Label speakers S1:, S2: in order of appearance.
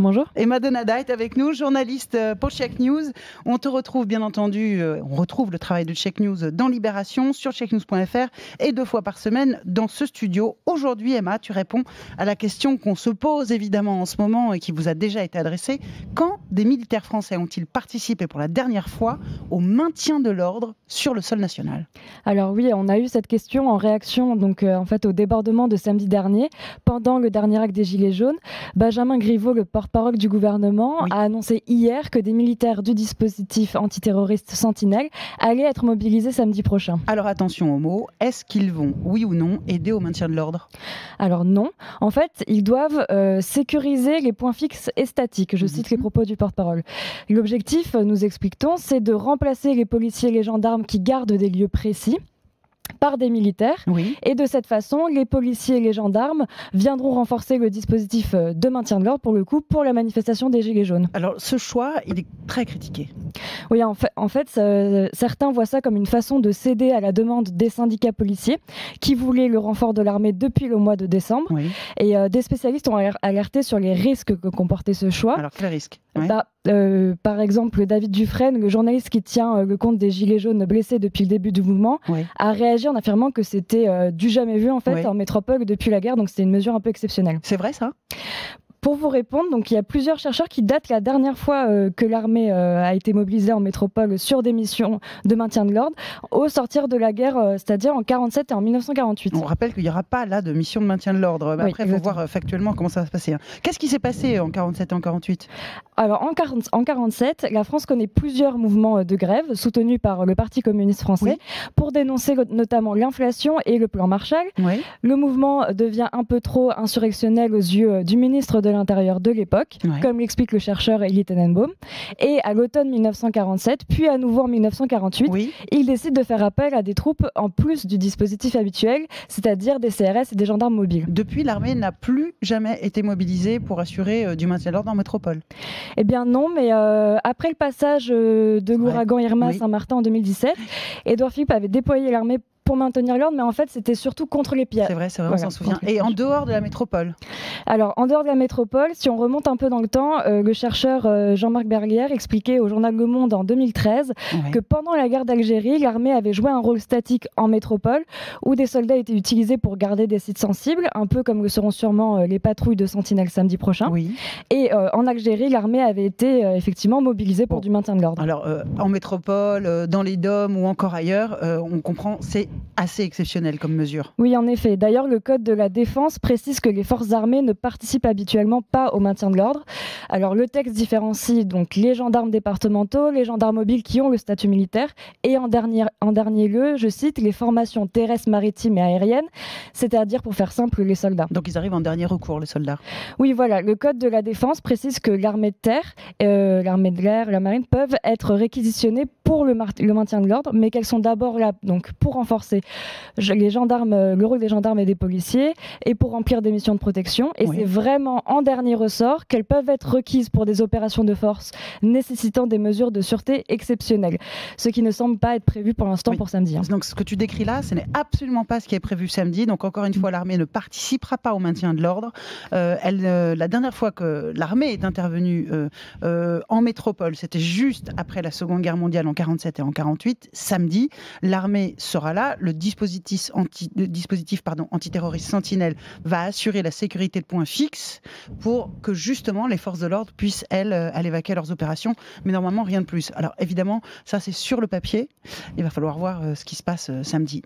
S1: Bonjour.
S2: Emma Donada est avec nous, journaliste pour Check News. On te retrouve bien entendu, on retrouve le travail de Check News dans Libération, sur checknews.fr et 2 fois par semaine dans ce studio. Aujourd'hui, Emma, tu réponds à la question qu'on se pose évidemment en ce moment et qui vous a déjà été adressée. Quand des militaires français ont-ils participé pour la dernière fois au maintien de l'ordre sur le sol national?
S1: Alors oui, on a eu cette question en réaction au débordement de samedi dernier, pendant le dernier acte des Gilets jaunes. Benjamin Griveaux, le porte-parole du gouvernement, a annoncé hier que des militaires du dispositif antiterroriste Sentinelle allaient être mobilisés samedi prochain.
S2: Alors attention aux mots, est-ce qu'ils vont, oui ou non, aider au maintien de l'ordre?
S1: Alors non, en fait, ils doivent sécuriser les points fixes et statiques. Je cite les propos du porte-parole. L'objectif, nous explique-t-on, c'est de remplacer les policiers et les gendarmes qui gardent des lieux précis par des militaires.
S2: Oui.
S1: Et de cette façon, les policiers et les gendarmes viendront renforcer le dispositif de maintien de l'ordre, pour le coup, pour la manifestation des Gilets jaunes.
S2: Alors ce choix, il est très critiqué.
S1: Oui, en fait, certains voient ça comme une façon de céder à la demande des syndicats policiers qui voulaient le renfort de l'armée depuis le mois de décembre.
S2: Oui.
S1: Et des spécialistes ont alerté sur les risques que comportait ce choix.
S2: Alors quel risque?
S1: Par exemple, David Dufresne, le journaliste qui tient le compte des Gilets jaunes blessés depuis le début du mouvement, a réagi en affirmant que c'était du jamais vu en métropole depuis la guerre, donc c'était une mesure un peu exceptionnelle.
S2: C'est vrai ça?
S1: Pour vous répondre, donc il y a plusieurs chercheurs qui datent la dernière fois que l'armée a été mobilisée en métropole sur des missions de maintien de l'ordre au sortir de la guerre, c'est-à-dire en 1947 et en 1948.
S2: On rappelle qu'il n'y aura pas là de mission de maintien de l'ordre.
S1: Oui,
S2: après, il faut voir factuellement comment ça va se passer. Qu'est-ce qui s'est passé en 1947 et en 1948?
S1: Alors en 1947, la France connaît plusieurs mouvements de grève soutenus par le Parti communiste français pour dénoncer notamment l'inflation et le plan Marshall.
S2: Oui.
S1: Le mouvement devient un peu trop insurrectionnel aux yeux du ministre de l'Intérieur de l'époque, comme l'explique le chercheur Elie Tenenbaum. Et à l'automne 1947, puis à nouveau en 1948, il décide de faire appel à des troupes en plus du dispositif habituel, c'est-à-dire des CRS et des gendarmes mobiles.
S2: Depuis, l'armée n'a plus jamais été mobilisée pour assurer du maintien de l'ordre en métropole.
S1: Eh bien non, mais après le passage de l'ouragan Irma à Saint-Martin en 2017, Édouard Philippe avait déployé l'armée pour maintenir l'ordre, mais en fait c'était surtout contre les pirates.
S2: C'est vrai, on s'en souvient. Et en dehors de la métropole?
S1: Alors en dehors de la métropole, si on remonte un peu dans le temps, le chercheur Jean-Marc Berlière expliquait au journal Le Monde en 2013 que pendant la guerre d'Algérie, l'armée avait joué un rôle statique en métropole, où des soldats étaient utilisés pour garder des sites sensibles, un peu comme le seront sûrement les patrouilles de Sentinelle samedi prochain. Et en Algérie, l'armée avait été effectivement mobilisée pour du maintien de l'ordre.
S2: Alors en métropole, dans les DOM ou encore ailleurs, on comprend, c'est assez exceptionnel comme mesure.
S1: Oui, en effet. D'ailleurs, le Code de la défense précise que les forces armées ne participent habituellement pas au maintien de l'ordre. Alors, le texte différencie donc les gendarmes départementaux, les gendarmes mobiles qui ont le statut militaire, et en dernier lieu, je cite, les formations terrestres, maritimes et aériennes, c'est-à-dire, pour faire simple, les soldats.
S2: Donc, ils arrivent en dernier recours, les soldats.
S1: Oui, voilà. Le Code de la défense précise que l'armée de terre, l'armée de l'air, la marine peuvent être réquisitionnées pour le maintien de l'ordre, mais qu'elles sont d'abord là donc pour renforcer le rôle des gendarmes et des policiers et pour remplir des missions de protection. Et c'est vraiment en dernier ressort qu'elles peuvent être requises pour des opérations de force nécessitant des mesures de sûreté exceptionnelles, ce qui ne semble pas être prévu pour l'instant pour samedi.
S2: Donc ce que tu décris là, ce n'est absolument pas ce qui est prévu samedi. Donc encore une fois, l'armée ne participera pas au maintien de l'ordre. La dernière fois que l'armée est intervenue en métropole, c'était juste après la Seconde Guerre mondiale en 1947 et en 1948. Samedi, l'armée sera là. Le dispositif antiterroriste Sentinelle va assurer la sécurité de points fixes pour que justement les forces de l'ordre puissent, elles, aller vaquer à leurs opérations. Mais normalement, rien de plus. Alors évidemment, ça c'est sur le papier. Il va falloir voir ce qui se passe samedi.